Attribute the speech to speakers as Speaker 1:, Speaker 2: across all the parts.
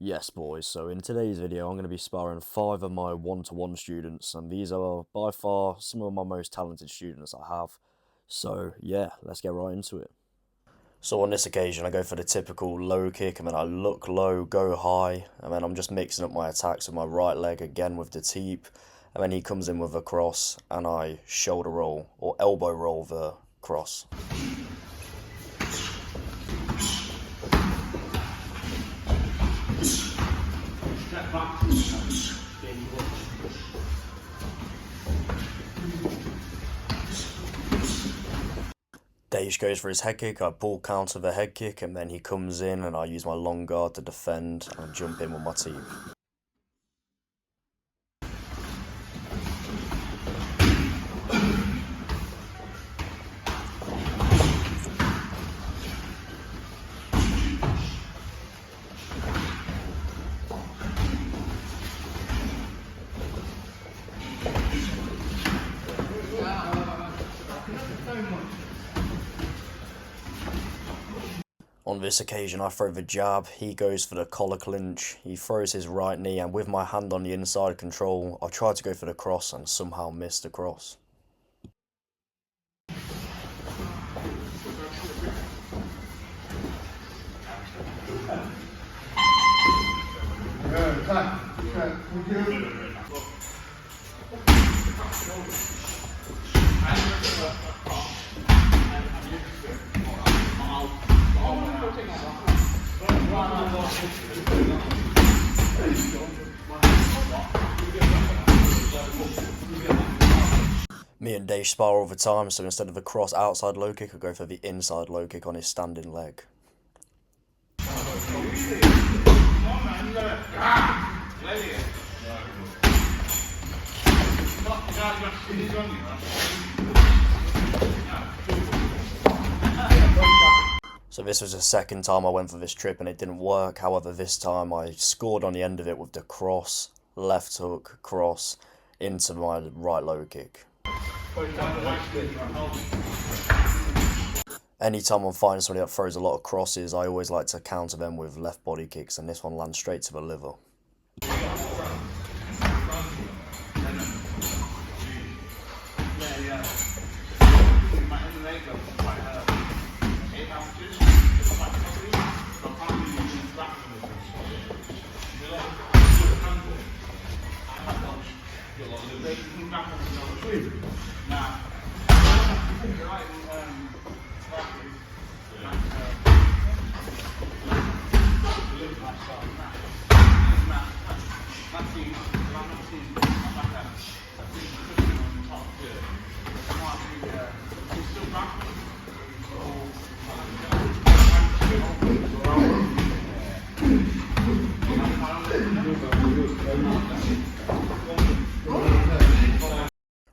Speaker 1: Yes boys, so in today's video I'm going to be sparring 5 of my one-to-one students, and these are by far some of my most talented students I have. So yeah, let's get right into it. So on this occasion I go for the typical low kick, and then I look low, go high, and then I'm just mixing up my attacks with my right leg again with the teep, and then he comes in with a cross and I shoulder roll or elbow roll the cross. Daish goes for his head kick, I pull counter the head kick, and then he comes in and I use my long guard to defend and jump in with my teep. On this occasion I throw the jab, he goes for the collar clinch, he throws his right knee, and with my hand on the inside control I try to go for the cross and somehow miss the cross. Me and Daish spar all the time, so instead of the cross outside low kick I go for the inside low kick on his standing leg. So this was the second time I went for this trip and it didn't work. However, this time I scored on the end of it with the cross, left hook, cross, into my right low kick. Anytime I'm fighting somebody that throws a lot of crosses, I always like to counter them with left body kicks, and this one lands straight to the liver.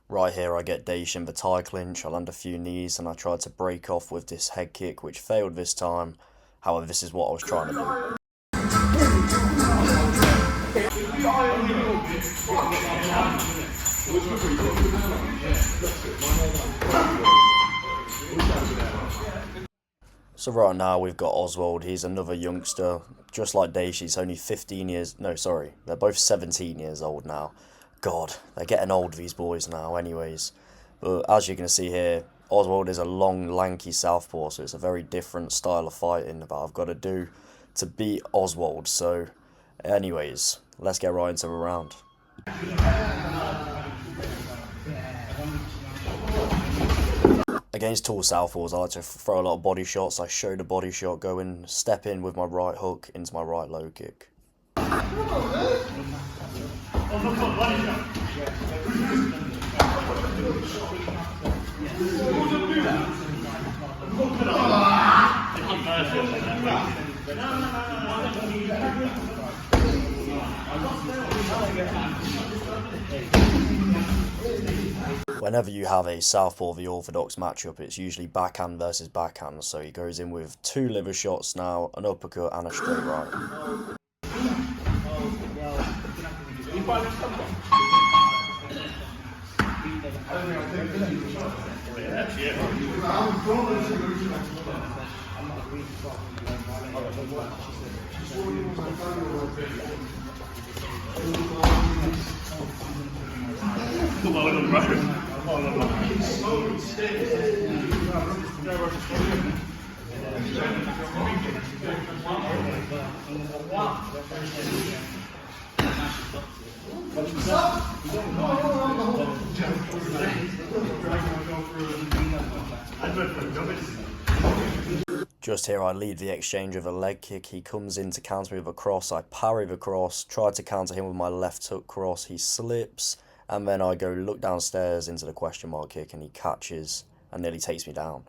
Speaker 1: Right here I get Daish in the tie clinch, I land a few knees and I tried to break off with this head kick which failed this time. However, this is what I was trying to do. So right now we've got Oswald, he's another youngster, just like Daish, he's only 15 years, no sorry, they're both 17 years old now. God, they're getting old, these boys now anyways. But as you can see here, Oswald is a long, lanky southpaw, so it's a very different style of fighting that I've got to do to beat Oswald. So anyways, let's get right into the round. Against tall southpaws, I like to throw a lot of body shots. I show the body shot, go in, step in with my right hook into my right low kick. Whenever you have a southpaw v orthodox matchup, it's usually backhand versus backhand, so he goes in with 2 liver shots now, an uppercut and a straight right. Just here I lead the exchange with a leg kick. He comes in to counter me with a cross. I parry the cross, try to counter him with my left hook cross. He slips, and then I go look downstairs into the question mark kick, and he catches and nearly takes me down.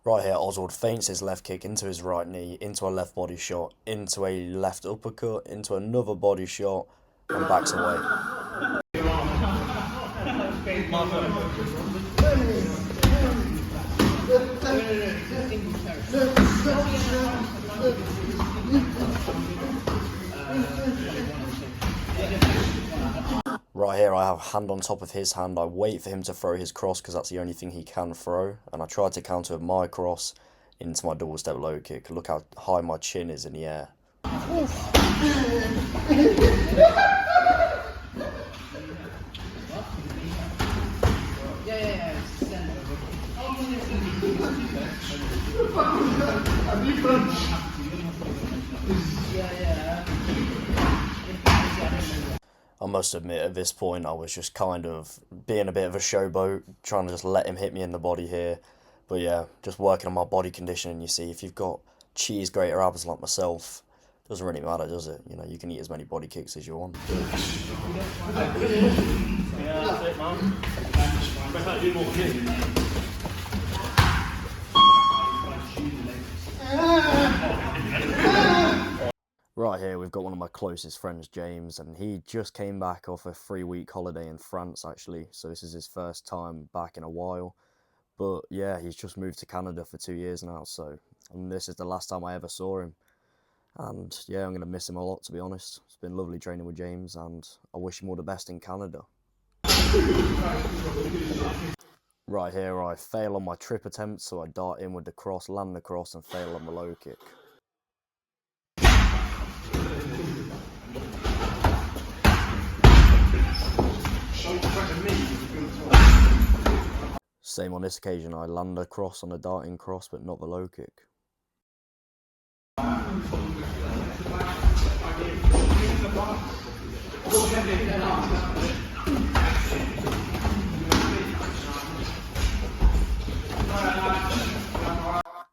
Speaker 1: Right here, Oswald feints his left kick into his right knee, into a left body shot, into a left uppercut, into another body shot, and backs away. Right here I have hand on top of his hand. I wait for him to throw his cross because that's the only thing he can throw, and I try to counter with my cross into my double step low kick. Look how high my chin is in the air. I must admit, at this point, I was just kind of being a bit of a showboat, trying to just let him hit me in the body here. But yeah, just working on my body conditioning, you see. If you've got cheese grater abs like myself, it doesn't really matter, does it? You know, you can eat as many body kicks as you want.
Speaker 2: Yeah, that's it, man. Better do more kicks.
Speaker 1: Right here, we've got one of my closest friends, James, and he just came back off a 3-week holiday in France, actually. So this is his first time back in a while. But yeah, he's just moved to Canada for 2 years now, and this is the last time I ever saw him. And yeah, I'm going to miss him a lot, to be honest. It's been lovely training with James, and I wish him all the best in Canada. Right here, I fail on my trip attempt, so I dart in with the cross, land the cross, and fail on the low kick. Same on this occasion, I land a cross on a darting cross, but not the low kick.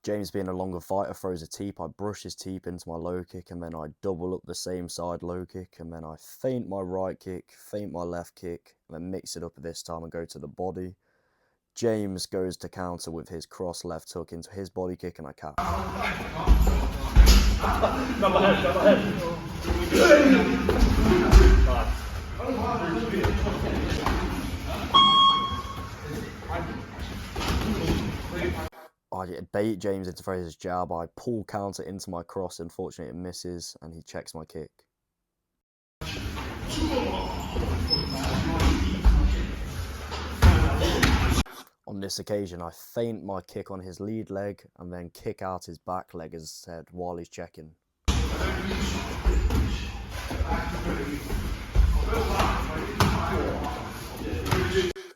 Speaker 1: James, being a longer fighter, throws a teep. I brush his teep into my low kick, and then I double up the same side low kick, and then I feint my right kick, feint my left kick, and then mix it up at this time and go to the body. James goes to counter with his cross left hook into his body kick, and I catch. I bait James into throwing his jab. I pull counter into my cross. Unfortunately, it misses, and he checks my kick. On this occasion, I feint my kick on his lead leg and then kick out his back leg, as said, while he's checking.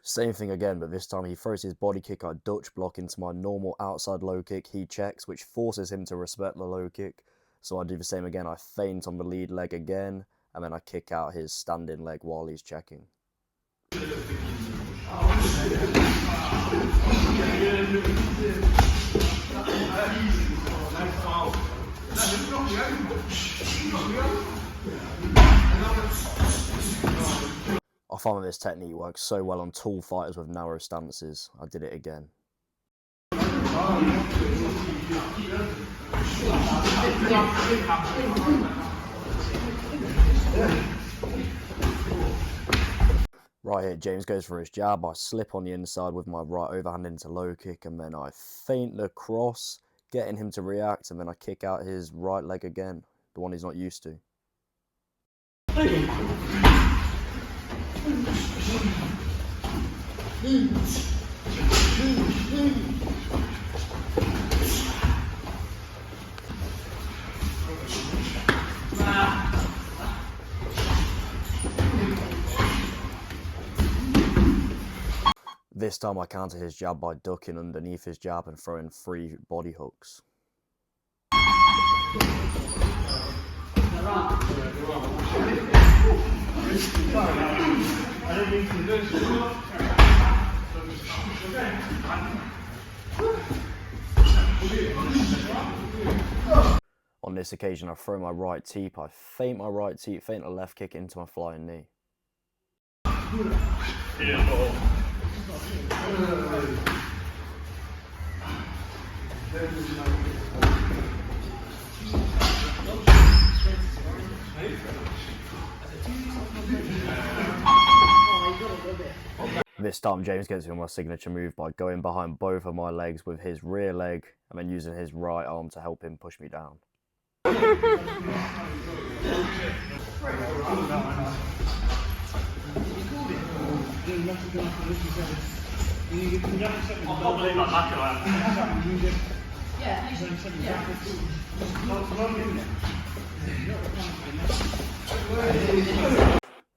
Speaker 1: Same thing again, but this time he throws his body kick. I Dutch block into my normal outside low kick. He checks, which forces him to respect the low kick. So I do the same again. I feint on the lead leg again, and then I kick out his standing leg while he's checking. I find that this technique works so well on tall fighters with narrow stances. I did it again. Right here, James goes for his jab. I slip on the inside with my right overhand into low kick, and then I feint the cross, getting him to react, and then I kick out his right leg again, the one he's not used to. This time I counter his jab by ducking underneath his jab and throwing 3 body hooks. On this occasion I throw my right teep, I feint my right teep, feint a left kick into my flying knee. This time James gets me on my signature move by going behind both of my legs with his rear leg and then using his right arm to help him push me down.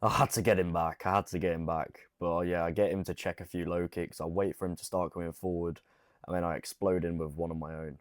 Speaker 1: I had to get him back, but yeah, I get him to check a few low kicks, I wait for him to start coming forward, and then I explode in with one of my own.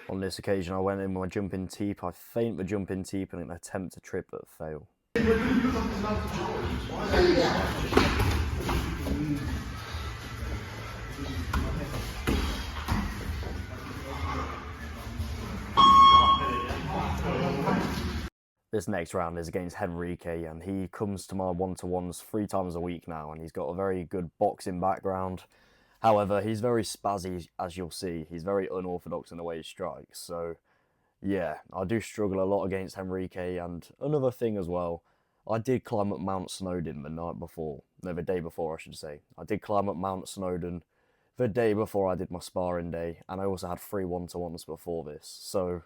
Speaker 1: On this occasion I went in with my jumping teep, I feint the jumping teep in an attempt to trip but fail. This next round is against Henrique, and he comes to my one-to-ones 3 times a week now, and he's got a very good boxing background. However, he's very spazzy, as you'll see. He's very unorthodox in the way he strikes. So, yeah, I do struggle a lot against Henrique. And another thing as well, I did climb up Mount Snowdon the day before, I should say. I did climb up Mount Snowdon the day before I did my sparring day. And I also had 3 one-to-ones before this. So,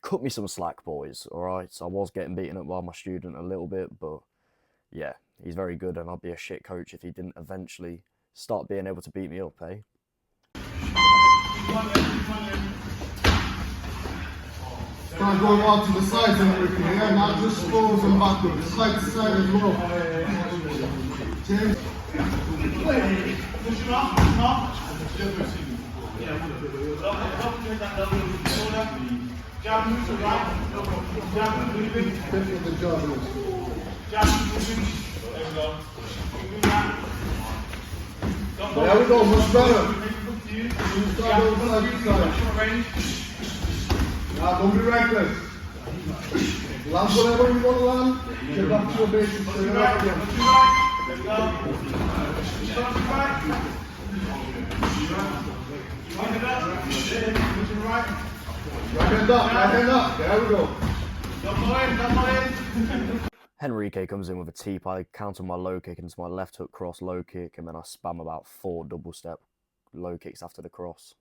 Speaker 1: cut me some slack, boys, alright? So I was getting beaten up by my student a little bit, but yeah, he's very good, and I'd be a shit coach if he didn't eventually start being able to beat me up, eh?
Speaker 3: Start going out to the sides and everything, yeah? Not just forwards and backwards, side to side as well. James.
Speaker 2: Push him up. Jab to the right, jab moving.
Speaker 3: Finish the job.
Speaker 2: Jab moving. There we go. Moving that.
Speaker 3: There we go, much better.
Speaker 2: You
Speaker 3: start going side to side. Now don't be reckless. Land whatever you want to land. Get back to your base and stay right again.
Speaker 2: Let's go. Start to right. Right.
Speaker 3: Right hand up, there we go.
Speaker 1: Henrique comes in with a teep, I counter my low kick into my left hook cross low kick, and then I spam about 4 double step low kicks after the cross.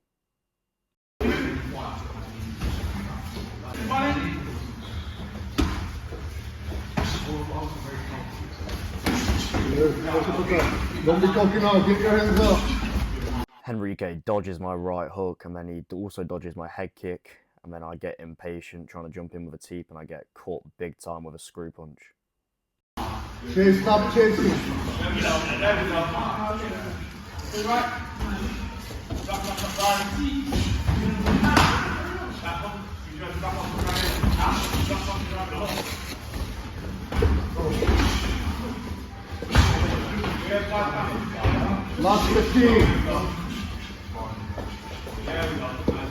Speaker 3: Don't be cocky now, get your hands up.
Speaker 1: Henrique dodges my right hook, and then he also dodges my head kick, and then I get impatient trying to jump in with a teep, and I get caught big time with a screw punch.
Speaker 3: Chase, stop chasing.
Speaker 2: There we go. Right.
Speaker 3: Last 15.
Speaker 2: There we go.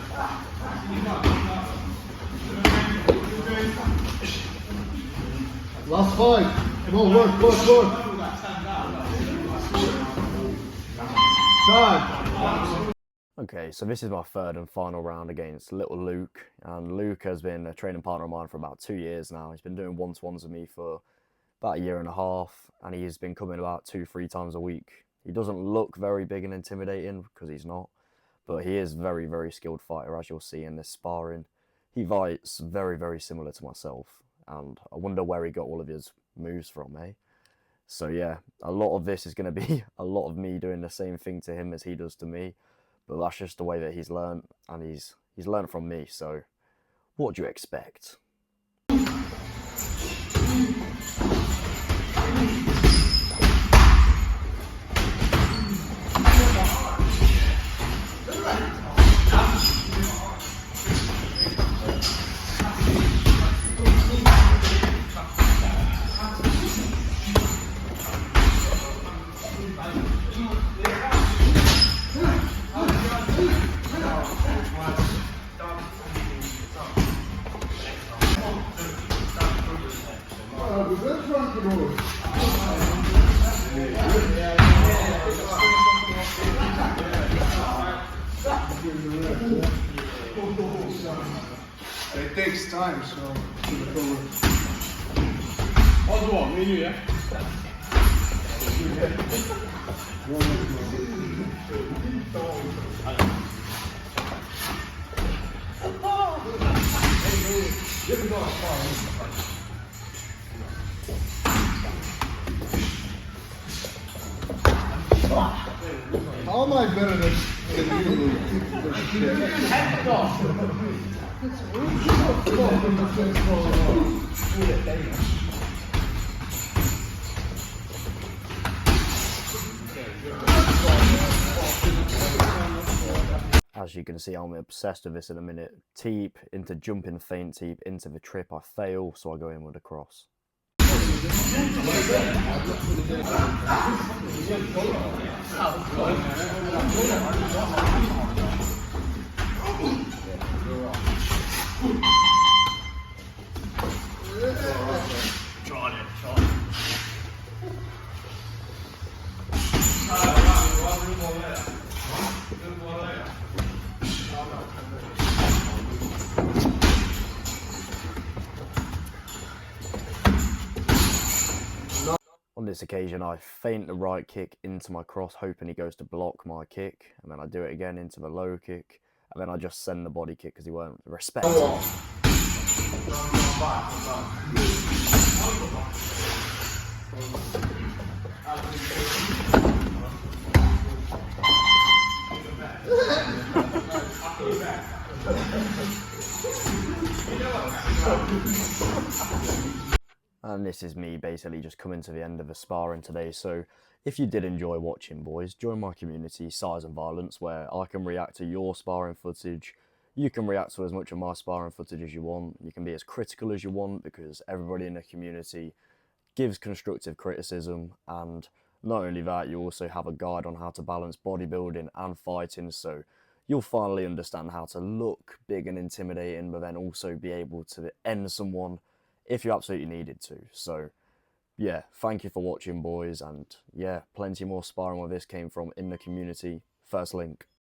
Speaker 3: Last 5. Come on, work. Time.
Speaker 1: Okay, so this is my third and final round against little Luke, and Luke has been a training partner of mine for about 2 years now. He's been doing one-to-ones with me for about a year and a half, and he's been coming about 2-3 times a week. He doesn't look very big and intimidating, because he's not, but he is very, very skilled fighter, as you'll see in this sparring. He fights very, very similar to myself, and I wonder where he got all of his moves from, eh? So yeah, a lot of this is going to be a lot of me doing the same thing to him as he does to me, but that's just the way that he's learned, and he's learned from me, so what do you expect?
Speaker 3: It takes time, so
Speaker 2: I'll do one, me and you, yeah?
Speaker 3: how am I better than
Speaker 1: As you can see, I'm obsessed with this in a minute. Teep into jumping feint teep into the trip. I fail, so I go in with a cross. On this occasion, I feint the right kick into my cross, hoping he goes to block my kick, and then I do it again into the low kick, and then I just send the body kick because he won't respect it. And this is me basically just coming to the end of the sparring today. So if you did enjoy watching, boys, join my community, Size and Violence, where I can react to your sparring footage. You can react to as much of my sparring footage as you want. You can be as critical as you want, because everybody in the community gives constructive criticism. And not only that, you also have a guide on how to balance bodybuilding and fighting. So you'll finally understand how to look big and intimidating, but then also be able to end someone if you absolutely needed to. So yeah, thank you for watching, boys, and yeah, plenty more sparring where this came from in the community. First link.